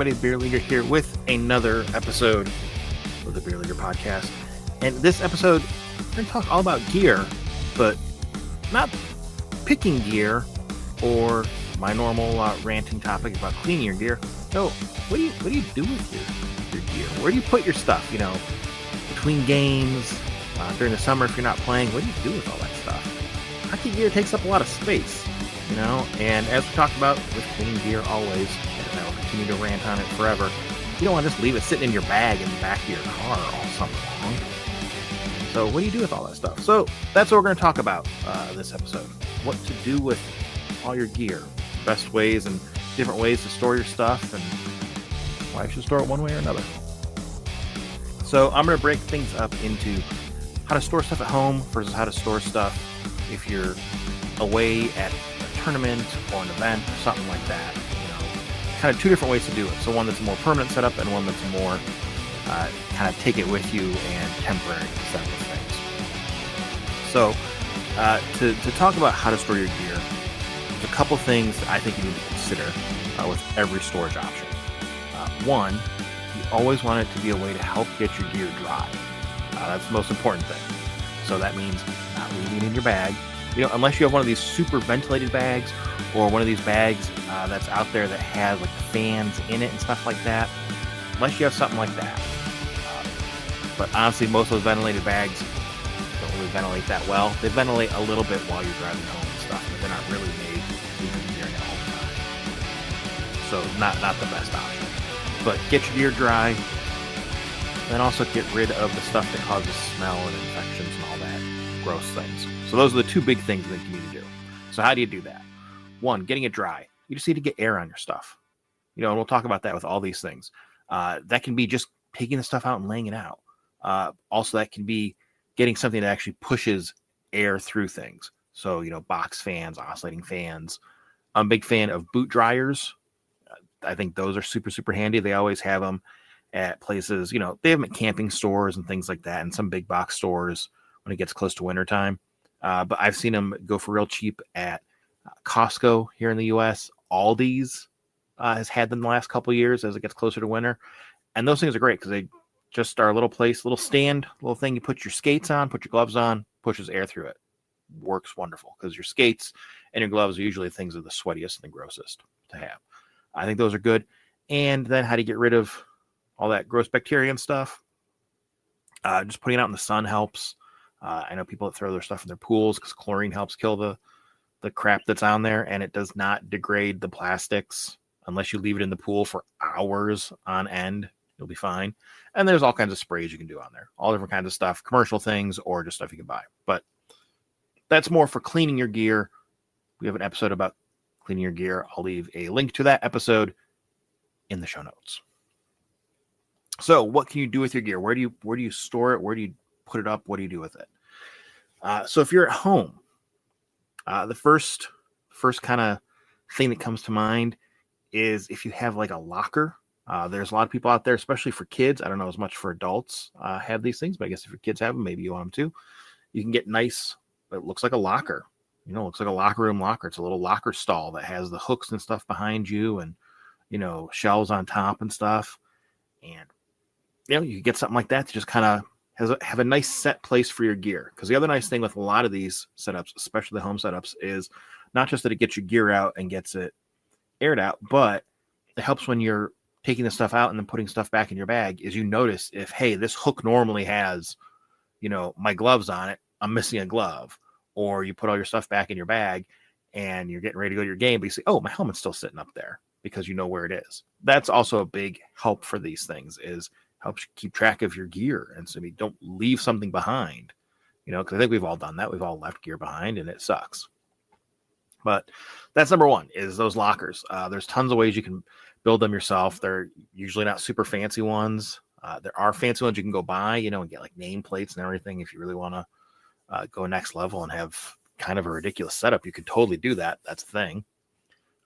everybody? Beer Leaguer here with another episode of the Beer Leaguer podcast. And this episode, we're going to talk all about gear, but not picking gear or my normal ranting topic about cleaning your gear. No, what do you do with your gear? Where do you put your stuff? You know, between games, during the summer if you're not playing, what do you do with all that stuff? Hockey gear takes up a lot of space, you know, and as we talked about with cleaning gear always, and I'll continue to rant on it forever, you don't want to just leave it sitting in your bag in the back of your car all summer long. So what do you do with all that stuff? So that's what we're going to talk about this episode. What to do with all your gear. Best ways and different ways to store your stuff and why you should store it one way or another. So I'm going to break things up into how to store stuff at home versus how to store stuff if you're away at a tournament or an event or something like that. You know, kind of two different ways to do it. So one that's a more permanent setup and one that's more kind of take it with you and temporary setup of things. So to talk about how to store your gear, there's a couple things that I think you need to consider with every storage option. One, you always want it to be a way to help get your gear dry. That's the most important thing. So that means not leaving it in your bag. You know, unless you have one of these super ventilated bags or one of these bags that's out there that has like fans in it and stuff like that. Unless you have something like that. But honestly, most of those ventilated bags don't really ventilate that well. They ventilate a little bit while you're driving home and stuff, but they're not really made to keep your gear in all the time. So not the best option. But get your gear dry. And then also get rid of the stuff that causes smell and infections and all that gross things. So those are the two big things that you need to do. So how do you do that? One, getting it dry. You just need to get air on your stuff. You know, and we'll talk about that with all these things. That can be just taking the stuff out and laying it out. Also, that can be getting something that actually pushes air through things. So, you know, box fans, oscillating fans. I'm a big fan of boot dryers. I think those are super, super handy. They always have them at places, you know, they have them at camping stores and things like that, and some big box stores when it gets close to wintertime. But I've seen them go for real cheap at Costco here in the U.S. Aldi's has had them the last couple of years as it gets closer to winter. And those things are great because they just are a little place, little stand, little thing you put your skates on, put your gloves on, pushes air through it. Works wonderful because your skates and your gloves are usually things that are the sweatiest and the grossest to have. I think those are good. And then how to get rid of all that gross bacteria and stuff. Just putting it out in the sun helps. I know people that throw their stuff in their pools because chlorine helps kill the crap that's on there, and it does not degrade the plastics unless you leave it in the pool for hours on end. You'll be fine. And there's all kinds of sprays you can do on there. All different kinds of stuff, commercial things or just stuff you can buy. But that's more for cleaning your gear. We have an episode about cleaning your gear. I'll leave a link to that episode in the show notes. So what can you do with your gear? Where do you store it? Where do you put it up? What do you do with it? So if you're at home, the first kind of thing that comes to mind is if you have like a locker. There's a lot of people out there, especially for kids. I don't know as much for adults have these things, but I guess if your kids have them, maybe you want them to. You can get nice, it looks like a locker. You know, it looks like a locker room locker. It's a little locker stall that has the hooks and stuff behind you and, you know, shelves on top and stuff. And, you know, you can get something like that to just kind of have a nice set place for your gear. Because the other nice thing with a lot of these setups, especially the home setups, is not just that it gets your gear out and gets it aired out, but it helps when you're taking the stuff out and then putting stuff back in your bag is you notice if, hey, this hook normally has, you know, my gloves on it, I'm missing a glove. Or you put all your stuff back in your bag and you're getting ready to go to your game, but you say, oh, my helmet's still sitting up there because you know where it is. That's also a big help for these things is helps you keep track of your gear. And so you don't leave something behind, you know, because I think we've all done that. We've all left gear behind and it sucks. But that's number one is those lockers. There's tons of ways you can build them yourself. They're usually not super fancy ones. There are fancy ones you can go buy, you know, and get like nameplates and everything. If you really want to go next level and have kind of a ridiculous setup, you could totally do that. That's the thing.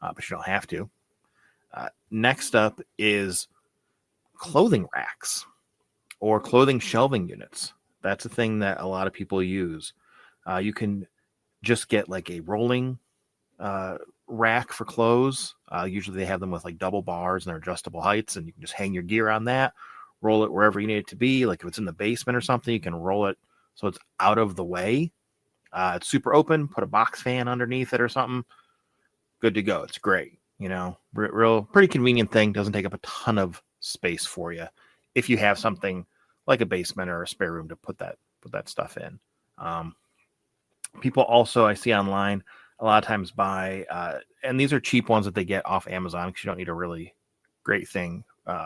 But you don't have to. Next up is clothing racks or clothing shelving units. That's a thing that a lot of people use. You can just get like a rolling rack for clothes. Usually they have them with like double bars and they're adjustable heights, and you can just hang your gear on that, roll it wherever you need it to be. Like if it's in the basement or something, you can roll it so it's out of the way. It's super open. Put a box fan underneath it or something. Good to go. It's great. Real pretty convenient thing. Doesn't take up a ton of space for you if you have something like a basement or a spare room to put that stuff in. People also, I see online, a lot of times buy, and these are cheap ones that they get off Amazon because you don't need a really great thing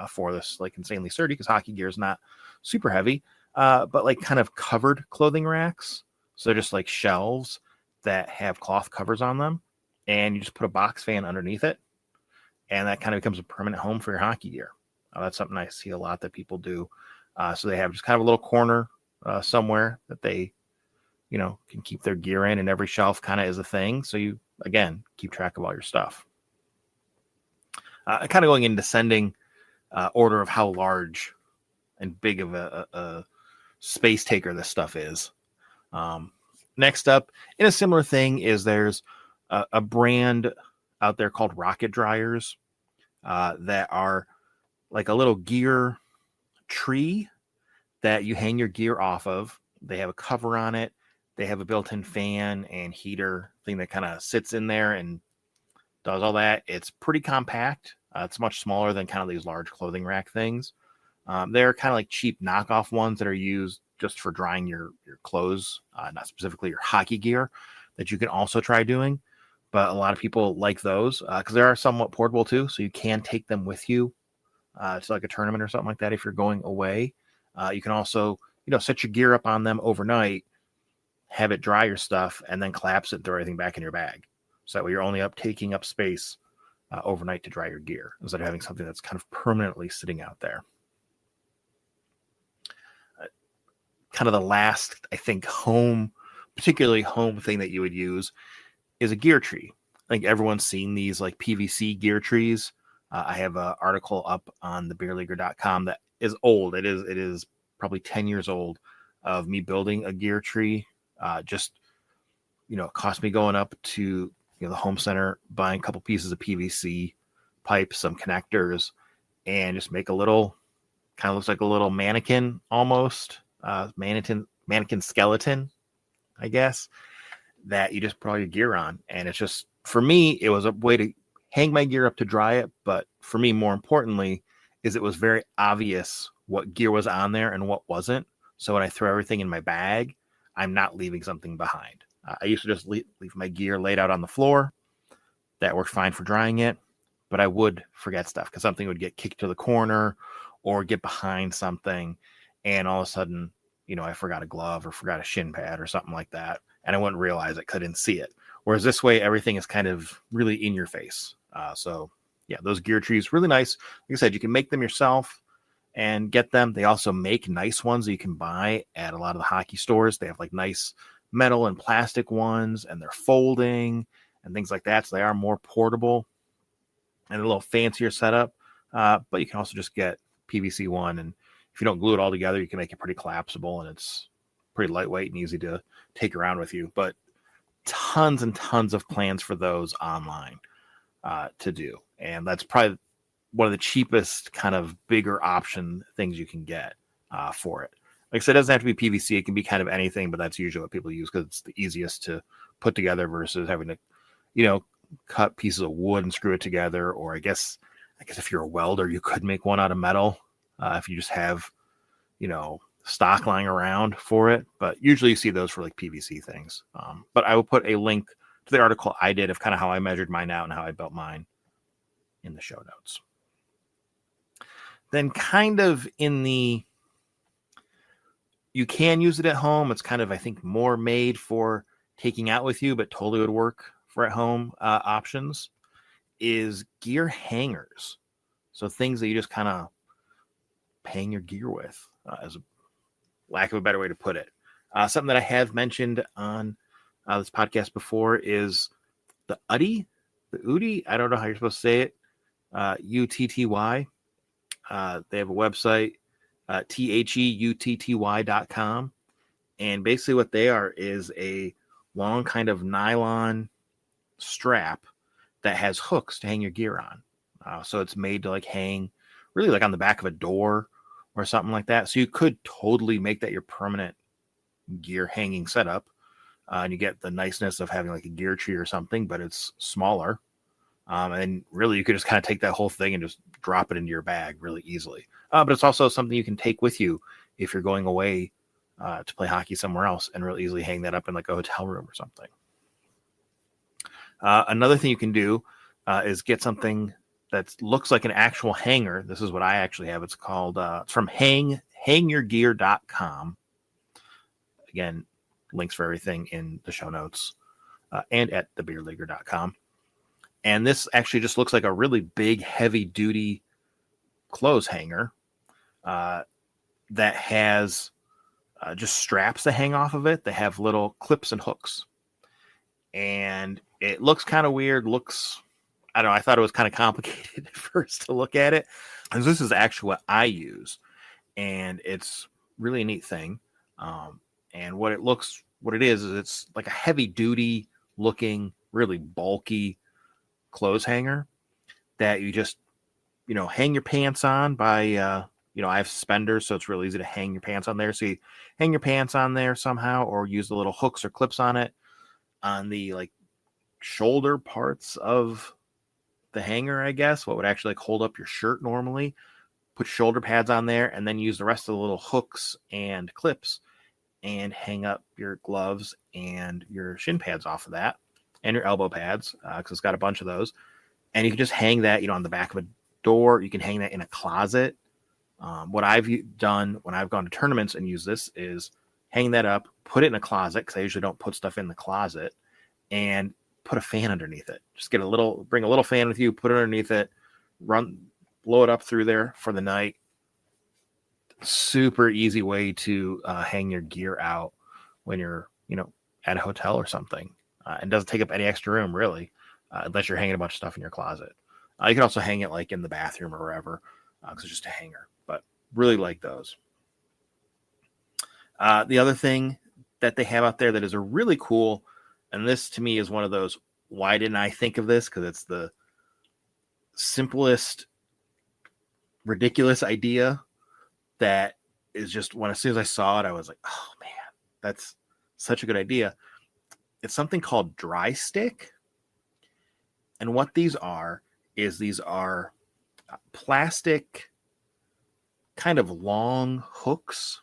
for this, like insanely sturdy, because hockey gear is not super heavy, but like kind of covered clothing racks. So they're just like shelves that have cloth covers on them, and you just put a box fan underneath it, and that kind of becomes a permanent home for your hockey gear. That's something I see a lot that people do. So they have just kind of a little corner somewhere that they, can keep their gear in, and every shelf kind of is a thing. So you, again, keep track of all your stuff. Kind of going in descending order of how large and big of a space taker this stuff is. Next up, in a similar thing, is there's a brand out there called Rocket Dryers that are like a little gear tree that you hang your gear off of. They have a cover on it. They have a built-in fan and heater thing that kind of sits in there and does all that. It's pretty compact. It's much smaller than kind of these large clothing rack things. They're kind of like cheap knockoff ones that are used just for drying your clothes, not specifically your hockey gear, that you can also try doing. But a lot of people like those because they are somewhat portable too. So you can take them with you to like a tournament or something like that if you're going away. You can also, set your gear up on them overnight, have it dry your stuff, and then collapse it and throw everything back in your bag. So that way you're only taking up space overnight to dry your gear instead of having something that's kind of permanently sitting out there. Kind of the last, I think, particularly home thing that you would use is a gear tree. I think everyone's seen these like PVC gear trees. I have an article up on thebeerleaguer.com that is old. It is probably 10 years old of me building a gear tree. It cost me going up to the home center, buying a couple pieces of PVC pipe, some connectors, and just make a little, kind of looks like a little mannequin almost, mannequin skeleton, I guess, that you just put all your gear on. And it's just, for me, it was a way to hang my gear up to dry it. But for me, more importantly, is it was very obvious what gear was on there and what wasn't. So when I throw everything in my bag, I'm not leaving something behind. I used to just leave my gear laid out on the floor. That worked fine for drying it, but I would forget stuff because something would get kicked to the corner or get behind something, and all of a sudden, I forgot a glove or forgot a shin pad or something like that, and I wouldn't realize it, couldn't see it. Whereas this way, everything is kind of really in your face. So yeah, those gear trees, really nice. Like I said, you can make them yourself and get them. They also make nice ones that you can buy at a lot of the hockey stores. They have like nice metal and plastic ones, and they're folding and things like that. So they are more portable and a little fancier setup. But you can also just get PVC one. And if you don't glue it all together, you can make it pretty collapsible, and it's pretty lightweight and easy to take around with you. But tons and tons of plans for those online to do. And that's probably one of the cheapest kind of bigger option things you can get for it. Like I said, it doesn't have to be PVC. It can be kind of anything, but that's usually what people use because it's the easiest to put together versus having to, cut pieces of wood and screw it together. Or I guess if you're a welder, you could make one out of metal if you just have, stock lying around for it. But usually you see those for like PVC things. But I will put a link to the article I did of kind of how I measured mine out and how I built mine in the show notes. Then kind of you can use it at home. It's kind of, I think, more made for taking out with you, but totally would work for at home options, is gear hangers. So things that you just kind of hang your gear with, as a lack of a better way to put it. Something that I have mentioned on this podcast before is the Utty. I don't know how you're supposed to say it. UTTY. They have a website, THEUTTY.com. And basically what they are is a long kind of nylon strap that has hooks to hang your gear on. So it's made to like hang really like on the back of a door or something like that. So you could totally make that your permanent gear hanging setup. And you get the niceness of having like a gear tree or something, but it's smaller. And really you could just kind of take that whole thing and just drop it into your bag really easily. But it's also something you can take with you if you're going away to play hockey somewhere else, and really easily hang that up in like a hotel room or something. Another thing you can do is get something that looks like an actual hanger. This is what I actually have. It's called, it's from hangyourgear.com. Again, links for everything in the show notes and at thebeerleaguer.com. And this actually just looks like a really big, heavy duty clothes hanger that has just straps to hang off of it. They have little clips and hooks. And it looks kind of weird. I don't know. I thought it was kind of complicated at first to look at it. And this is actually what I use. And it's really a neat thing. And what it is it's like a heavy duty looking, really bulky clothes hanger that you just, hang your pants on by, I have suspenders, so it's really easy to hang your pants on there. So you hang your pants on there somehow, or use the little hooks or clips on it on the like shoulder parts of the hanger, I guess, what would actually like hold up your shirt normally. Put shoulder pads on there, and then use the rest of the little hooks and clips and hang up your gloves and your shin pads off of that, and your elbow pads, because it's got a bunch of those. And you can just hang that, on the back of a door. You can hang that in a closet. What I've done when I've gone to tournaments and use this is hang that up, put it in a closet, because I usually don't put stuff in the closet, and put a fan underneath it. Just bring a little fan with you, put it underneath it, blow it up through there for the night. Super easy way to hang your gear out when you're, at a hotel or something. And doesn't take up any extra room, really, unless you're hanging a bunch of stuff in your closet. You can also hang it like in the bathroom or wherever, because it's just a hanger. But really like those. The other thing that they have out there that is a really cool, and this to me is one of those, why didn't I think of this? Because it's the simplest, ridiculous idea that is just, as soon as I saw it, I was like, oh man, that's such a good idea. It's something called Dry Stick. And what these are plastic kind of long hooks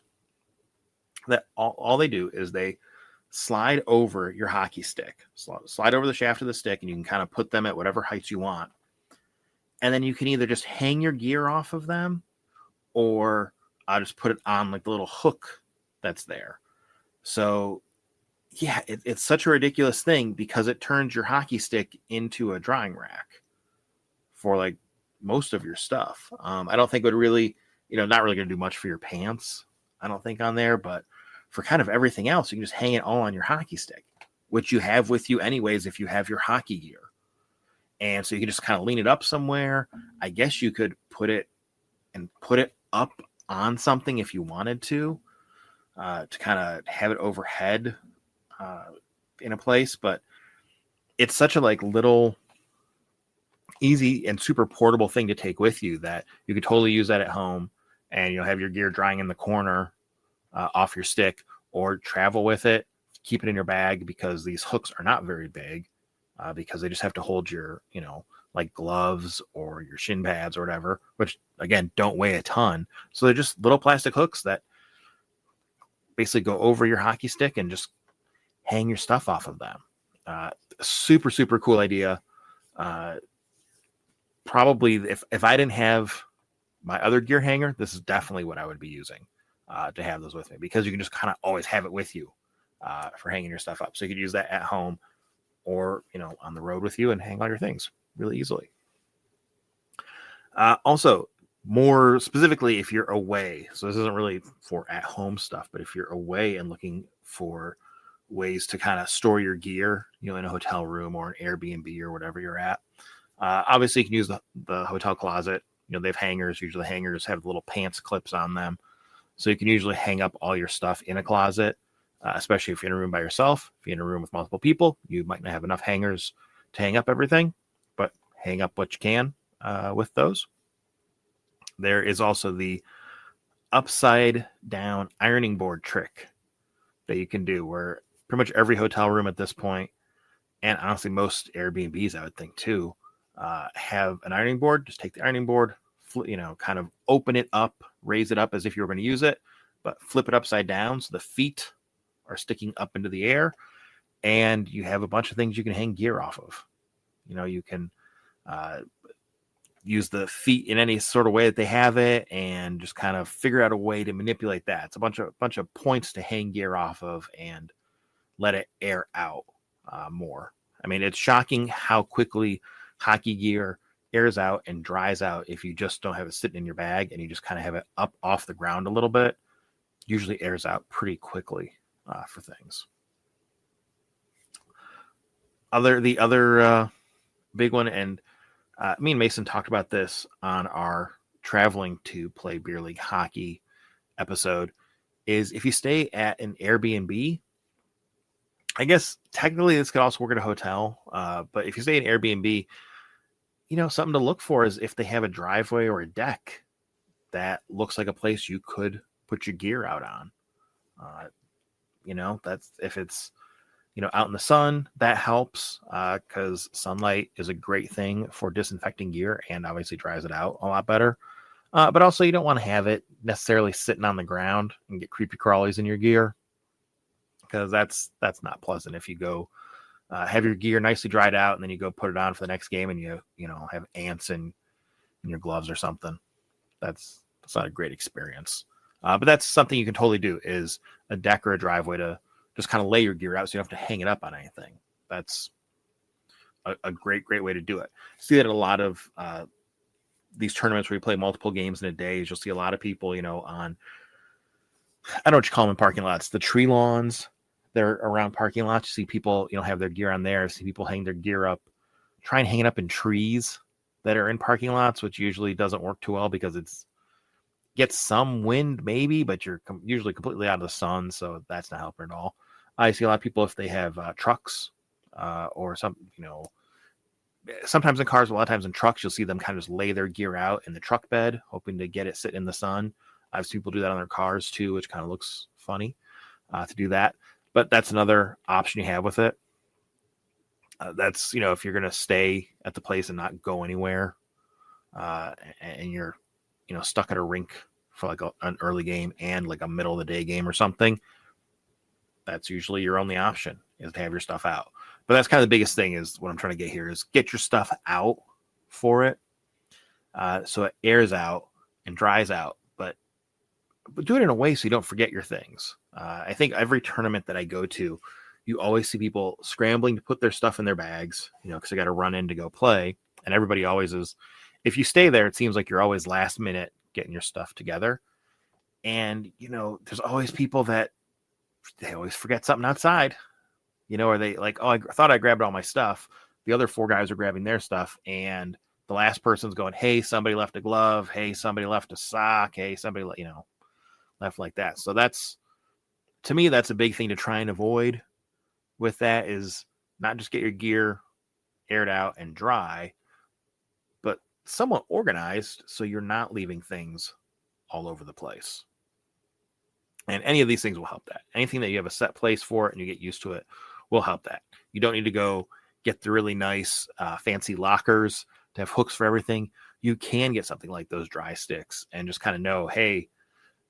that all they do is they slide over your hockey stick, slide over the shaft of the stick, and you can kind of put them at whatever heights you want. And then you can either just hang your gear off of them, or I'll just put it on like the little hook that's there. So yeah, it's such a ridiculous thing because it turns your hockey stick into a drying rack for like most of your stuff. I don't think it would really, not really going to do much for your pants, I don't think, on there, but for kind of everything else, you can just hang it all on your hockey stick, which you have with you anyways if you have your hockey gear. And so you can just kind of lean it up somewhere. I guess you could put it up on something if you wanted to kind of have it overhead in a place. But it's such a like little easy and super portable thing to take with you that you could totally use that at home, and have your gear drying in the corner off your stick, or travel with it, keep it in your bag, because these hooks are not very big, because they just have to hold your, like gloves or your shin pads or whatever, which again, don't weigh a ton. So they're just little plastic hooks that basically go over your hockey stick and just hang your stuff off of them. Super, super cool idea. Probably if I didn't have my other gear hanger, this is definitely what I would be using to have those with me, because you can just kind of always have it with you for hanging your stuff up. So you could use that at home or, on the road with you and hang all your things really easily. Also, more specifically, if you're away, so this isn't really for at home stuff, but if you're away and looking for ways to kind of store your gear, in a hotel room or an Airbnb or whatever you're at, obviously you can use the hotel closet. They have hangers. Usually the hangers have little pants clips on them. So you can usually hang up all your stuff in a closet, especially if you're in a room by yourself. If you're in a room with multiple people, you might not have enough hangers to hang up everything. hang up what you can with those. There is also the upside down ironing board trick that you can do, where pretty much every hotel room at this point, and honestly most Airbnbs, I would think too, have an ironing board. Just take the ironing board, kind of open it up, raise it up as if you were going to use it, but flip it upside down so the feet are sticking up into the air, and you have a bunch of things you can hang gear off of. You can use the feet in any sort of way that they have it, and just kind of figure out a way to manipulate that. It's a bunch of points to hang gear off of and let it air out more. I mean, it's shocking how quickly hockey gear airs out and dries out if you just don't have it sitting in your bag and you just kind of have it up off the ground a little bit. Usually airs out pretty quickly for things. The other big one, and me and Mason talked about this on our traveling to play beer league hockey episode, is if you stay at an Airbnb, I guess technically this could also work at a hotel, but if you stay at an Airbnb, something to look for is if they have a driveway or a deck that looks like a place you could put your gear out on. That's if it's out in the sun, that helps because sunlight is a great thing for disinfecting gear and obviously dries it out a lot better. But also you don't want to have it necessarily sitting on the ground and get creepy crawlies in your gear, because that's not pleasant. If you go have your gear nicely dried out and then you go put it on for the next game and you have ants in your gloves or something, that's not a great experience. But that's something you can totally do, is a deck or a driveway to just kind of lay your gear out so you don't have to hang it up on anything. That's a great way to do it. See that a lot of these tournaments where you play multiple games in a day, you'll see a lot of people, on, I don't know what you call them in parking lots, the tree lawns. They're around parking lots. You see people, have their gear on there. See people hang their gear up, try and hang it up in trees that are in parking lots, which usually doesn't work too well because gets some wind maybe, but you're usually completely out of the sun, so that's not helping at all. I see a lot of people, if they have trucks or some, sometimes in cars, a lot of times in trucks, you'll see them kind of just lay their gear out in the truck bed, hoping to get it sit in the sun. I've seen people do that on their cars too, which kind of looks funny to do that. But that's another option you have with it. That's, if you're going to stay at the place and not go anywhere, and you're, stuck at a rink for like an early game and like a middle of the day game or something, that's usually your only option, is to have your stuff out. But that's kind of the biggest thing, is what I'm trying to get here, is get your stuff out for it, so it airs out and dries out, but do it in a way so you don't forget your things. I think every tournament that I go to, you always see people scrambling to put their stuff in their bags, because they got to run in to go play. And everybody always is, if you stay there, it seems like you're always last minute getting your stuff together. And, there's always people that they always forget something outside, or they like, oh, I thought I grabbed all my stuff. The other 4 guys are grabbing their stuff, and the last person's going, hey, somebody left a glove. Hey, somebody left a sock. Hey, somebody, left like that. So to me, that's a big thing to try and avoid with that, is not just get your gear aired out and dry, but somewhat organized so you're not leaving things all over the place. And any of these things will help that. Anything that you have a set place for and you get used to it will help that. You don't need to go get the really nice fancy lockers to have hooks for everything. You can get something like those dry sticks and just kind of know, hey,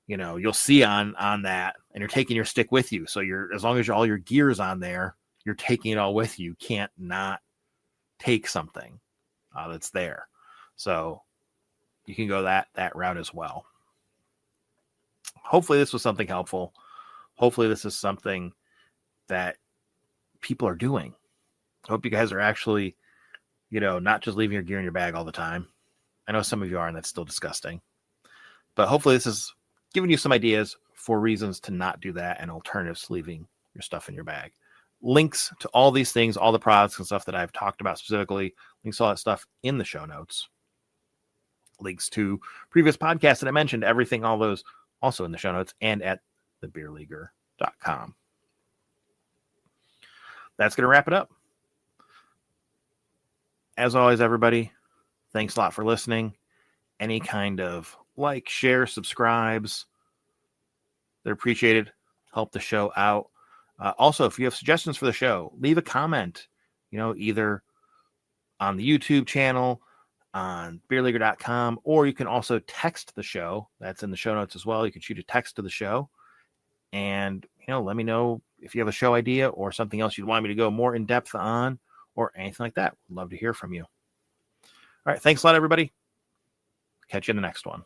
you'll see on that, and you're taking your stick with you. So as long as all your gear's on there, you're taking it all with you. You can't not take something that's there. So you can go that route as well. Hopefully this was something helpful. Hopefully this is something that people are doing. I hope you guys are actually, not just leaving your gear in your bag all the time. I know some of you are, and that's still disgusting. But hopefully this is giving you some ideas for reasons to not do that and alternatives to leaving your stuff in your bag. Links to all these things, all the products and stuff that I've talked about specifically, links to all that stuff in the show notes. Links to previous podcasts that I mentioned, everything, all those also in the show notes and at thebeerleaguer.com. That's going to wrap it up. As always, everybody, Thanks a lot for listening. Any kind of like, share, subscribes, they're appreciated. Help the show out. Also, if you have suggestions for the show, leave a comment, either on the YouTube channel, on beerleaguer.com, or you can also text the show. That's in the show notes as well. You can shoot a text to the show and, let me know if you have a show idea or something else you'd want me to go more in depth on or anything like that. Would love to hear from you. All right. Thanks a lot, everybody. Catch you in the next one.